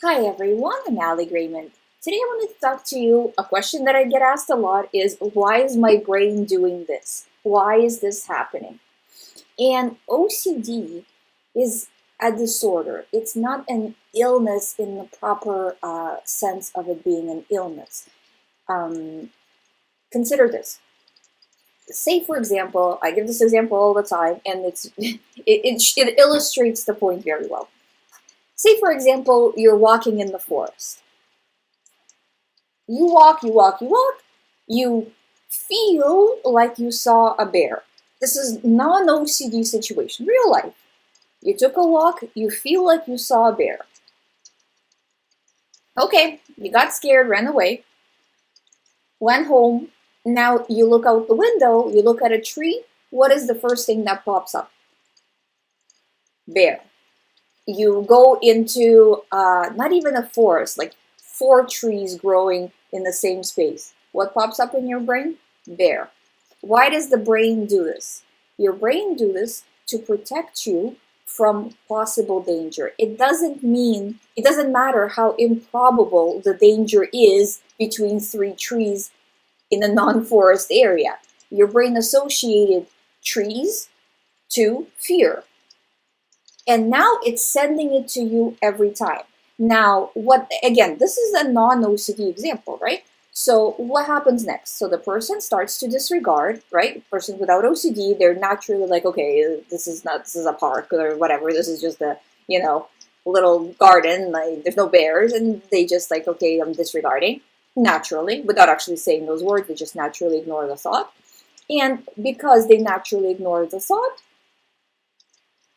Hi everyone, I'm GREYMOND. Today I want to talk to you. A question that I get asked a lot is, why is my brain doing this? Why is this happening? And OCD is a disorder. It's not an illness in the proper sense of it being an illness. Consider this. Say, for example, I give this example all the time, and it illustrates the point very well. Say, for example, you're walking in the forest. You walk, you feel like you saw a bear. This is non-OCD situation, real life. You took a walk, you feel like you saw a bear. Okay, you got scared, ran away, went home. Now you look out the window, you look at a tree. What is the first thing that pops up? Bear. You go into not even a forest, like 4 trees growing in the same space. What pops up in your brain? Bear. Why does the brain do this? Your brain do this to protect you from possible danger. It doesn't matter how improbable the danger is between 3 trees in a non-forest area. Your brain associated trees to fear. And now it's sending it to you every time. Now, this is a non-OCD example, right? So what happens next? So the person starts to disregard, right? Person without OCD, they're naturally like, okay, this is a park or whatever. This is just a, little garden. Like, there's no bears. And they just like, okay, I'm disregarding naturally without actually saying those words. They just naturally ignore the thought. And because they naturally ignore the thought,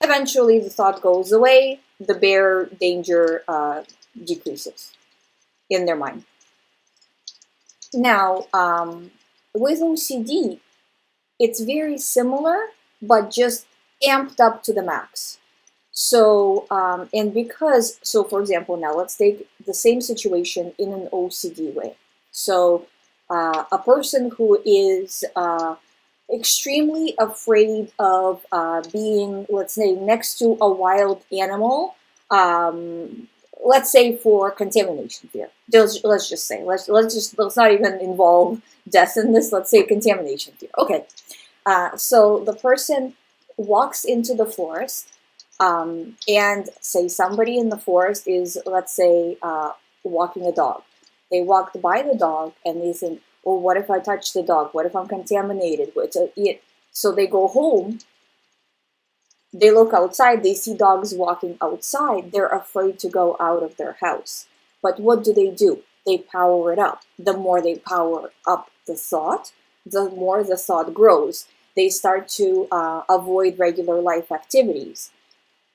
eventually the thought goes away, the bear danger decreases in their mind. Now, with OCD, it's very similar, but just amped up to the max. So, for example, now let's take the same situation in an OCD way. So, a person who is extremely afraid of being, let's say, next to a wild animal, let's say for contamination fear. Let's just say, let's not even involve death in this. Let's say contamination fear. Okay, so the person walks into the forest, and say somebody in the forest is, let's say, walking a dog. They walked by the dog and they think, oh, what if I touch the dog? What if I'm contaminated? So they go home, they look outside, they see dogs walking outside, they're afraid to go out of their house. But what do? They power it up. The more they power up the thought, the more the thought grows. They start to avoid regular life activities.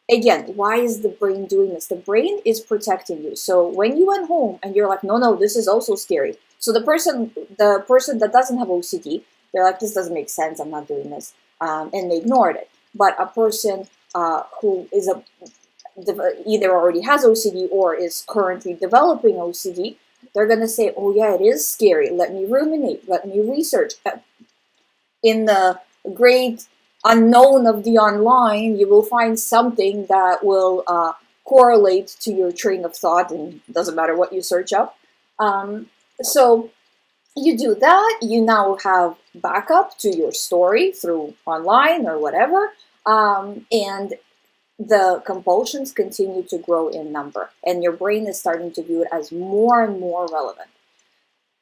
Again, why is the brain doing this? The brain is protecting you. So when you went home and you're like, no, this is also scary. So the person that doesn't have OCD, they're like, this doesn't make sense, I'm not doing this, and they ignored it. But a person who is either already has OCD or is currently developing OCD, they're going to say, oh yeah, it is scary. Let me ruminate. Let me research. In the great unknown of the online, you will find something that will correlate to your train of thought, and it doesn't matter what you search up. So you do that, you now have backup to your story through online or whatever, and the compulsions continue to grow in number, and your brain is starting to view it as more and more relevant.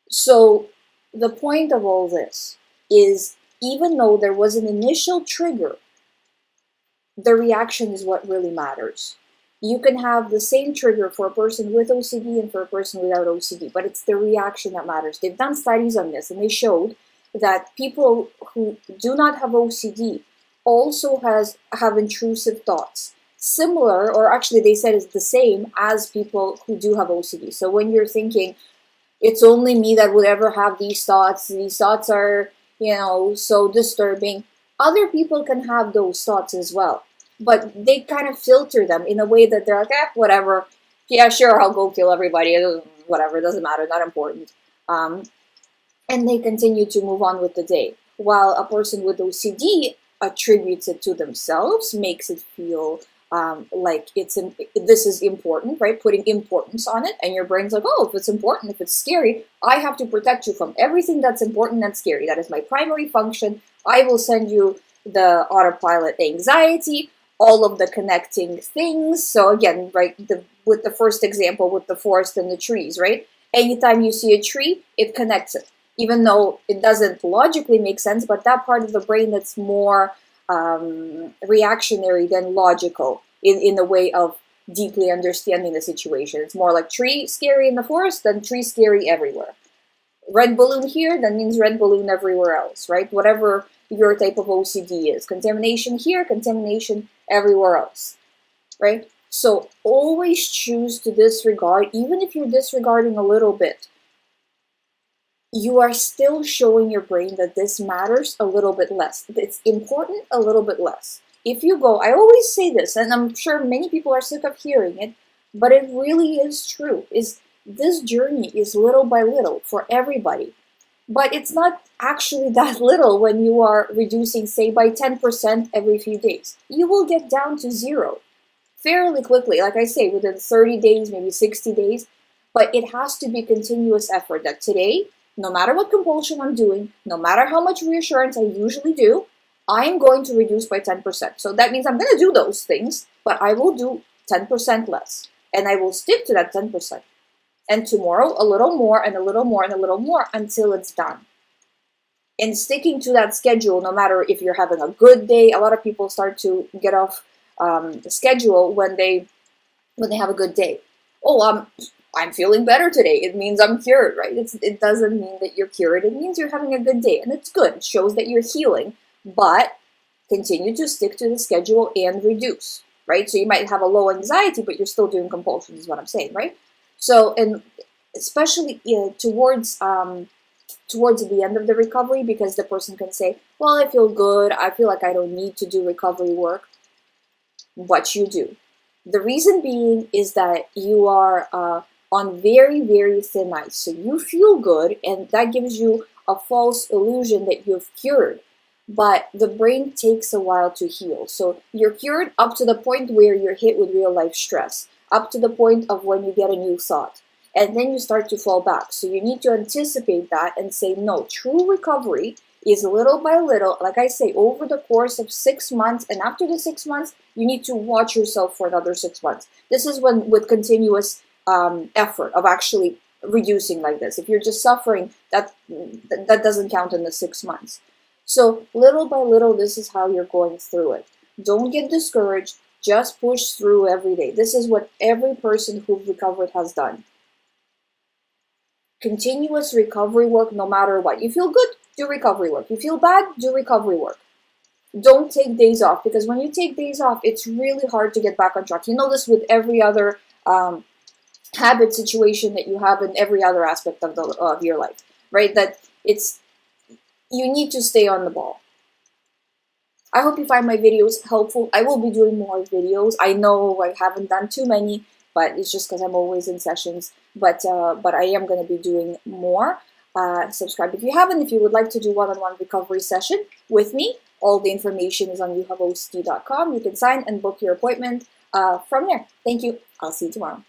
So the point of all this is, even though there was an initial trigger, the reaction is what really matters. You can have the same trigger for a person with OCD and for a person without OCD, but it's the reaction that matters. They've done studies on this, and they showed that people who do not have OCD also have intrusive thoughts. Similar, or actually they said it's the same as people who do have OCD. So when you're thinking, it's only me that would ever have these thoughts are, so disturbing, other people can have those thoughts as well. But they kind of filter them in a way that they're like, whatever. Yeah, sure, I'll go kill everybody. Whatever, it doesn't matter, not important. And they continue to move on with the day. While a person with OCD attributes it to themselves, makes it feel like this is important, right? Putting importance on it, and your brain's like, oh, if it's important, if it's scary, I have to protect you from everything that's important and scary. That is my primary function. I will send you the autopilot anxiety, all of the connecting things. So again, right, with the first example with the forest and the trees, right? Anytime you see a tree, it connects it, even though it doesn't logically make sense, but that part of the brain that's more reactionary than logical in the way of deeply understanding the situation. It's more like tree scary in the forest than tree scary everywhere. Red balloon here, that means red balloon everywhere else, right? Whatever your type of OCD is. Contamination here, contamination everywhere else, right? So always choose to disregard, even if you're disregarding a little bit, you are still showing your brain that this matters a little bit less. It's important a little bit less. If you go, I always say this, and I'm sure many people are sick of hearing it, but it really is true, is this journey is little by little for everybody. But it's not actually that little when you are reducing, say, by 10% every few days. You will get down to zero fairly quickly, like I say, within 30 days, maybe 60 days, but it has to be continuous effort that today, no matter what compulsion I'm doing, no matter how much reassurance I usually do, I'm going to reduce by 10%. So that means I'm going to do those things, but I will do 10% less. And I will stick to that 10%. And tomorrow, a little more and a little more and a little more until it's done. And sticking to that schedule, no matter if you're having a good day, a lot of people start to get off the schedule when they have a good day. Oh, I'm feeling better today. It means I'm cured, right? It doesn't mean that you're cured. It means you're having a good day, and it's good. It shows that you're healing, but continue to stick to the schedule and reduce, right? So you might have a low anxiety, but you're still doing compulsions, is what I'm saying, right? So, and especially towards the end of the recovery, because the person can say, well, I feel good. I feel like I don't need to do recovery work. But you do. The reason being is that you are on very, very thin ice. So you feel good, and that gives you a false illusion that you've cured. But the brain takes a while to heal. So you're cured up to the point where you're hit with real life stress, up to the point of when you get a new thought. And then you start to fall back. So you need to anticipate that and say, no, true recovery is little by little, like I say, over the course of 6 months. And after the 6 months, you need to watch yourself for another 6 months. This is when, with continuous effort of actually reducing like this. If you're just suffering, that doesn't count in the 6 months. So little by little, this is how you're going through it. Don't get discouraged. Just push through every day. This is what every person who's recovered has done. Continuous recovery work, no matter what. You feel good, do recovery work. You feel bad, do recovery work. Don't take days off, because when you take days off, it's really hard to get back on track. You know this with every other habit situation that you have in every other aspect of your life, right? That you need to stay on the ball. I hope you find my videos helpful. I will be doing more videos. I know I haven't done too many, but it's just because I'm always in sessions. But I am going to be doing more. Subscribe if you haven't. If you would like to do one-on-one recovery session with me, all the information is on youhaveocd.com. You can sign and book your appointment from there. Thank you. I'll see you tomorrow.